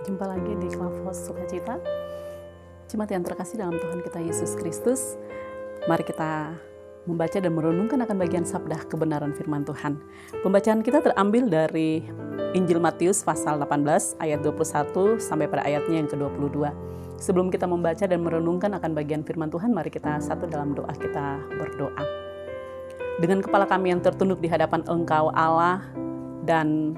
Jumpa lagi di Clubhouse Sukacita. Jemaat yang terkasih dalam Tuhan kita Yesus Kristus, mari kita membaca dan merenungkan akan bagian sabda kebenaran firman Tuhan. Pembacaan kita terambil dari Injil Matius pasal 18 ayat 21 sampai pada ayatnya yang ke-22. Sebelum kita membaca dan merenungkan akan bagian firman Tuhan, mari kita satu dalam doa kita berdoa. Dengan kepala kami yang tertunduk di hadapan Engkau Allah, dan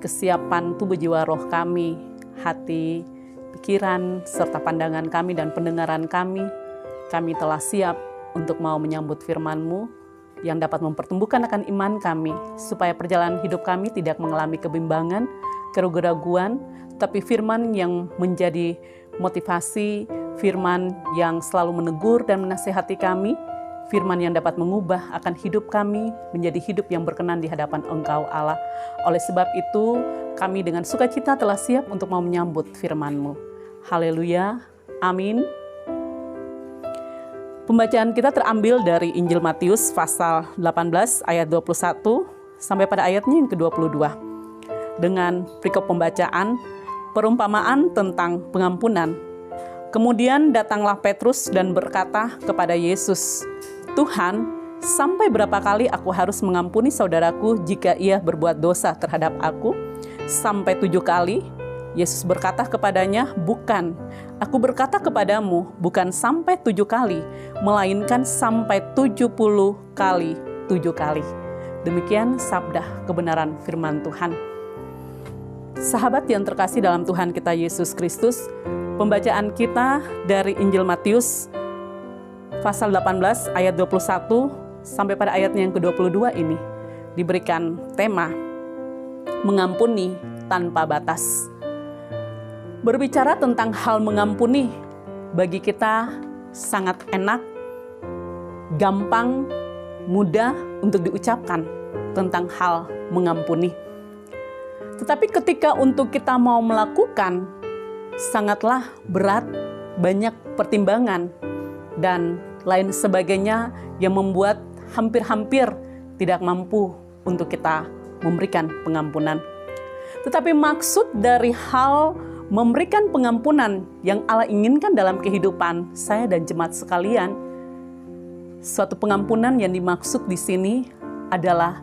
kesiapan tubuh jiwa roh kami, hati, pikiran, serta pandangan kami dan pendengaran kami telah siap untuk mau menyambut firman-Mu yang dapat mempertumbuhkan akan iman kami, supaya perjalanan hidup kami tidak mengalami kebimbangan, keraguan, tapi firman yang menjadi motivasi, firman yang selalu menegur dan menasihati kami, firman yang dapat mengubah akan hidup kami menjadi hidup yang berkenan di hadapan Engkau Allah. Oleh sebab itu, kami dengan sukacita telah siap untuk mau menyambut firman-Mu. Haleluya, amin. Pembacaan kita terambil dari Injil Matius pasal 18 ayat 21 sampai pada ayatnya yang ke-22. Dengan perikop pembacaan, perumpamaan tentang pengampunan. Kemudian datanglah Petrus dan berkata kepada Yesus, "Tuhan, sampai berapa kali aku harus mengampuni saudaraku jika ia berbuat dosa terhadap aku? Sampai 7 kali?" Yesus berkata kepadanya, "Bukan, aku berkata kepadamu, bukan sampai 7 kali, melainkan sampai 70 kali 7 kali." Demikian sabda kebenaran firman Tuhan. Sahabat yang terkasih dalam Tuhan kita Yesus Kristus, pembacaan kita dari Injil Matius pasal 18 ayat 21 sampai pada ayatnya yang ke-22 ini diberikan tema mengampuni tanpa batas. Berbicara tentang hal mengampuni bagi kita sangat enak, gampang, mudah untuk diucapkan tentang hal mengampuni. Tetapi ketika untuk kita mau melakukan, sangatlah berat, banyak pertimbangan, dan lain sebagainya yang membuat hampir-hampir tidak mampu untuk kita memberikan pengampunan. Tetapi maksud dari hal memberikan pengampunan yang Allah inginkan dalam kehidupan saya dan jemaat sekalian, suatu pengampunan yang dimaksud di sini adalah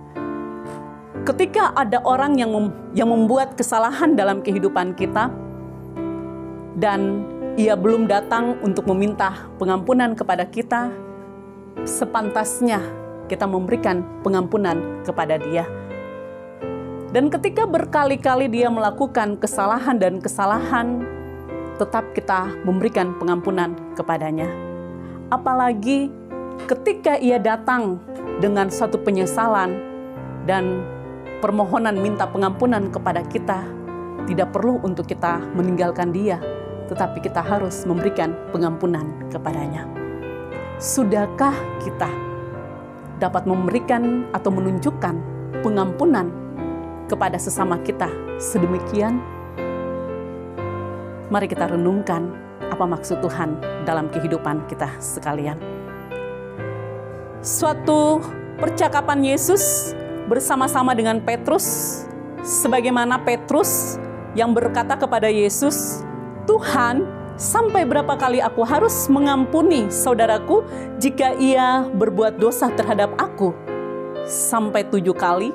ketika ada orang yang membuat kesalahan dalam kehidupan kita dan ia belum datang untuk meminta pengampunan kepada kita, sepantasnya kita memberikan pengampunan kepada dia. Dan ketika berkali-kali dia melakukan kesalahan dan kesalahan, tetap kita memberikan pengampunan kepadanya. Apalagi ketika ia datang dengan suatu penyesalan dan permohonan minta pengampunan kepada kita, tidak perlu untuk kita meninggalkan dia, tetapi kita harus memberikan pengampunan kepadanya. Sudahkah kita dapat memberikan atau menunjukkan pengampunan kepada sesama kita sedemikian? Mari kita renungkan apa maksud Tuhan dalam kehidupan kita sekalian. Suatu percakapan Yesus bersama-sama dengan Petrus, sebagaimana Petrus yang berkata kepada Yesus, "Tuhan, sampai berapa kali aku harus mengampuni saudaraku jika ia berbuat dosa terhadap aku? Sampai 7 kali?"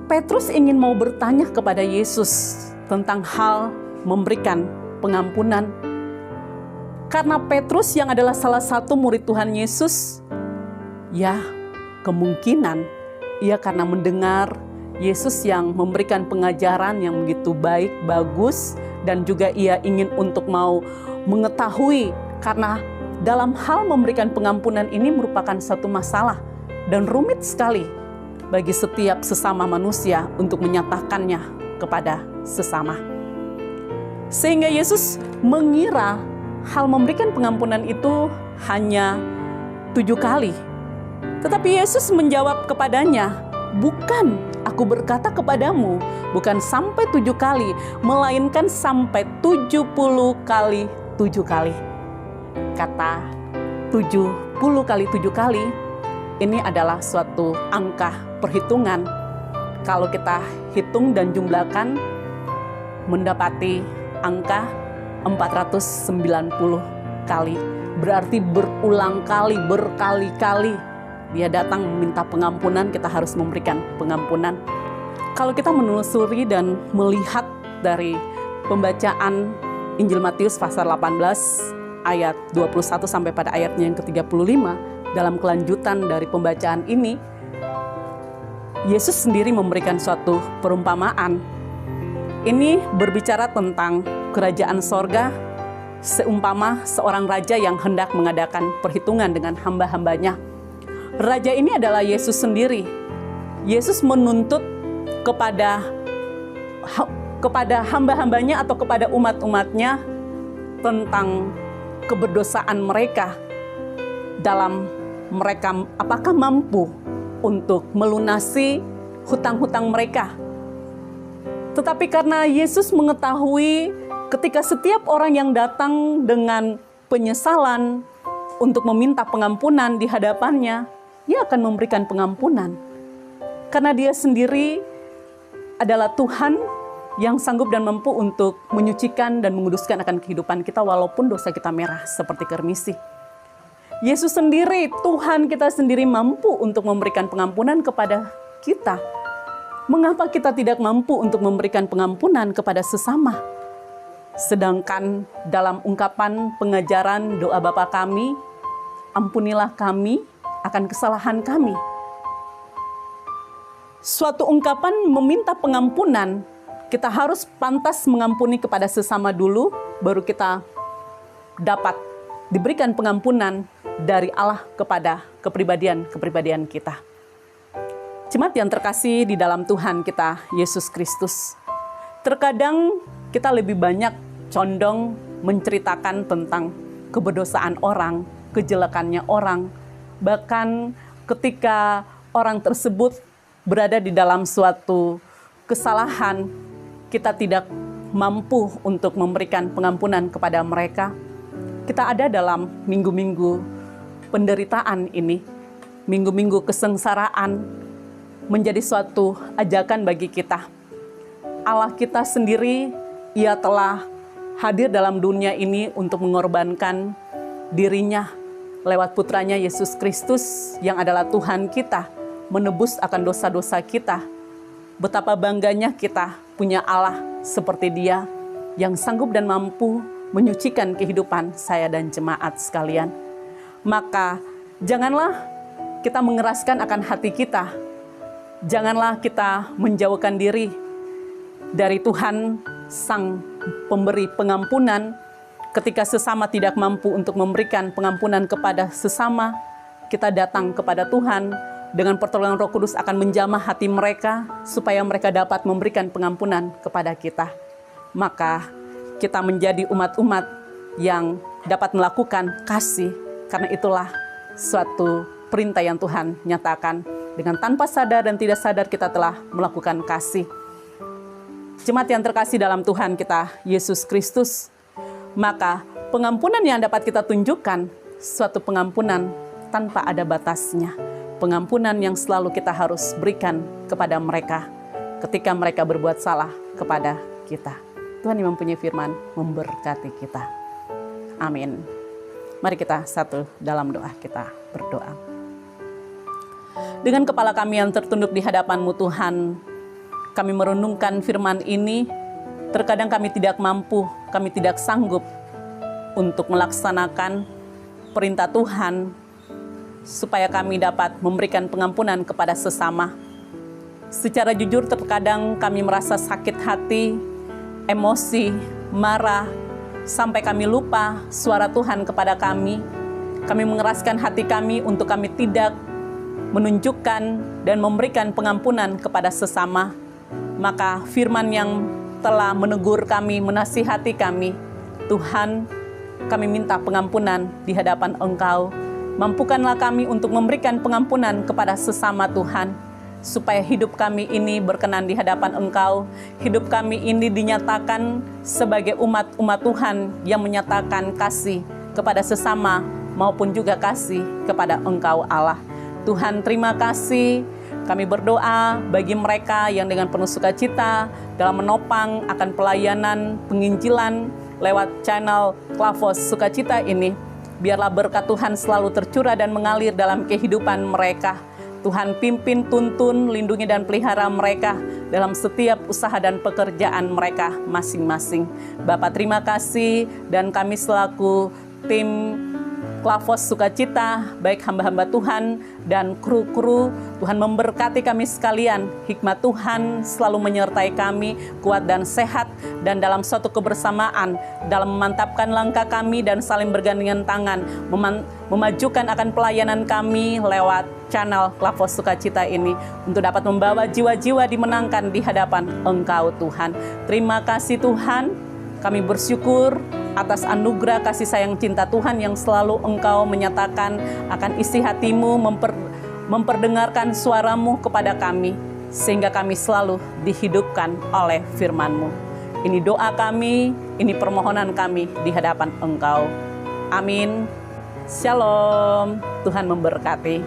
Petrus ingin mau bertanya kepada Yesus tentang hal memberikan pengampunan. Karena Petrus yang adalah salah satu murid Tuhan Yesus, ya kemungkinan ia karena mendengar Yesus yang memberikan pengajaran yang begitu baik, bagus, dan juga ia ingin untuk mau mengetahui, karena dalam hal memberikan pengampunan ini merupakan satu masalah dan rumit sekali bagi setiap sesama manusia untuk menyatakannya kepada sesama. Sehingga Yesus mengira hal memberikan pengampunan itu hanya 7 kali. Tetapi Yesus menjawab kepadanya, "Bukan, aku berkata kepadamu, bukan sampai 7 kali, melainkan sampai 70 kali 7 kali. Kata 70 kali 7 kali, ini adalah suatu angka perhitungan. Kalau kita hitung dan jumlahkan, mendapati angka 490 kali. Berarti berulang kali, berkali-kali dia datang meminta pengampunan, kita harus memberikan pengampunan. Kalau kita menelusuri dan melihat dari pembacaan Injil Matius pasal 18 ayat 21 sampai pada ayatnya yang ke-35, dalam kelanjutan dari pembacaan ini, Yesus sendiri memberikan suatu perumpamaan. Ini berbicara tentang kerajaan sorga, seumpama seorang raja yang hendak mengadakan perhitungan dengan hamba-hambanya. Raja ini adalah Yesus sendiri. Yesus menuntut kepada hamba-hambanya atau kepada umat-umatnya tentang keberdosaan mereka, dalam mereka apakah mampu untuk melunasi hutang-hutang mereka. Tetapi karena Yesus mengetahui ketika setiap orang yang datang dengan penyesalan untuk meminta pengampunan di hadapannya, Dia akan memberikan pengampunan. Karena Dia sendiri adalah Tuhan yang sanggup dan mampu untuk menyucikan dan menguduskan akan kehidupan kita walaupun dosa kita merah seperti kermisi. Yesus sendiri, Tuhan kita sendiri mampu untuk memberikan pengampunan kepada kita. Mengapa kita tidak mampu untuk memberikan pengampunan kepada sesama? Sedangkan dalam ungkapan pengajaran doa Bapa kami, ampunilah kami akan kesalahan kami. Suatu ungkapan meminta pengampunan, kita harus pantas mengampuni kepada sesama dulu, baru kita dapat diberikan pengampunan dari Allah kepada kepribadian kita. Jemaat yang terkasih di dalam Tuhan kita, Yesus Kristus. Terkadang kita lebih banyak condong menceritakan tentang keberdosaan orang, kejelekannya orang. Bahkan ketika orang tersebut berada di dalam suatu kesalahan, kita tidak mampu untuk memberikan pengampunan kepada mereka. Kita ada dalam minggu-minggu penderitaan ini, minggu-minggu kesengsaraan, menjadi suatu ajakan bagi kita. Allah kita sendiri, Ia telah hadir dalam dunia ini untuk mengorbankan dirinya lewat putranya Yesus Kristus yang adalah Tuhan kita, menebus akan dosa-dosa kita. Betapa bangganya kita punya Allah seperti Dia yang sanggup dan mampu menyucikan kehidupan saya dan jemaat sekalian. Maka janganlah kita mengeraskan akan hati kita. Janganlah kita menjauhkan diri dari Tuhan Sang Pemberi pengampunan. Ketika sesama tidak mampu untuk memberikan pengampunan kepada sesama, kita datang kepada Tuhan. Dengan pertolongan Roh Kudus akan menjamah hati mereka supaya mereka dapat memberikan pengampunan kepada kita. Maka kita menjadi umat-umat yang dapat melakukan kasih, karena itulah suatu perintah yang Tuhan nyatakan. Dengan tanpa sadar dan tidak sadar kita telah melakukan kasih. Jemaat yang terkasih dalam Tuhan kita, Yesus Kristus, maka pengampunan yang dapat kita tunjukkan, suatu pengampunan tanpa ada batasnya. Pengampunan yang selalu kita harus berikan kepada mereka ketika mereka berbuat salah kepada kita. Tuhan yang mempunyai firman memberkati kita. Amin. Mari kita satu dalam doa, kita berdoa. Dengan kepala kami yang tertunduk di hadapan-Mu Tuhan, kami merenungkan firman ini. Terkadang kami tidak mampu, kami tidak sanggup untuk melaksanakan perintah Tuhan, supaya kami dapat memberikan pengampunan kepada sesama. Secara jujur terkadang kami merasa sakit hati, emosi, marah, sampai kami lupa suara Tuhan kepada kami. Kami mengeraskan hati kami untuk kami tidak menunjukkan dan memberikan pengampunan kepada sesama. Maka firman yang telah menegur kami, menasihati kami, Tuhan, kami minta pengampunan di hadapan Engkau. Mampukanlah kami untuk memberikan pengampunan kepada sesama Tuhan, supaya hidup kami ini berkenan di hadapan Engkau. Hidup kami ini dinyatakan sebagai umat-umat Tuhan yang menyatakan kasih kepada sesama maupun juga kasih kepada Engkau Allah. Tuhan, terima kasih Kami berdoa bagi mereka yang dengan penuh sukacita dalam menopang akan pelayanan penginjilan lewat channel Klavos Sukacita ini. Biarlah berkat Tuhan selalu tercurah dan mengalir dalam kehidupan mereka. Tuhan pimpin, tuntun, lindungi dan pelihara mereka dalam setiap usaha dan pekerjaan mereka masing-masing. Bapak terima kasih, dan kami selaku tim Klavos Sukacita, baik hamba-hamba Tuhan dan kru-kru, Tuhan memberkati kami sekalian. Hikmat Tuhan selalu menyertai kami, kuat dan sehat, dan dalam suatu kebersamaan, dalam memantapkan langkah kami dan saling bergandengan tangan, memajukan akan pelayanan kami lewat channel Klavos Sukacita ini, untuk dapat membawa jiwa-jiwa dimenangkan di hadapan Engkau Tuhan. Terima kasih Tuhan. Kami bersyukur atas anugerah kasih sayang cinta Tuhan yang selalu Engkau menyatakan akan isi hati-Mu, memperdengarkan suara-Mu kepada kami, sehingga kami selalu dihidupkan oleh firman-Mu. Ini doa kami, ini permohonan kami di hadapan Engkau. Amin. Shalom. Tuhan memberkati.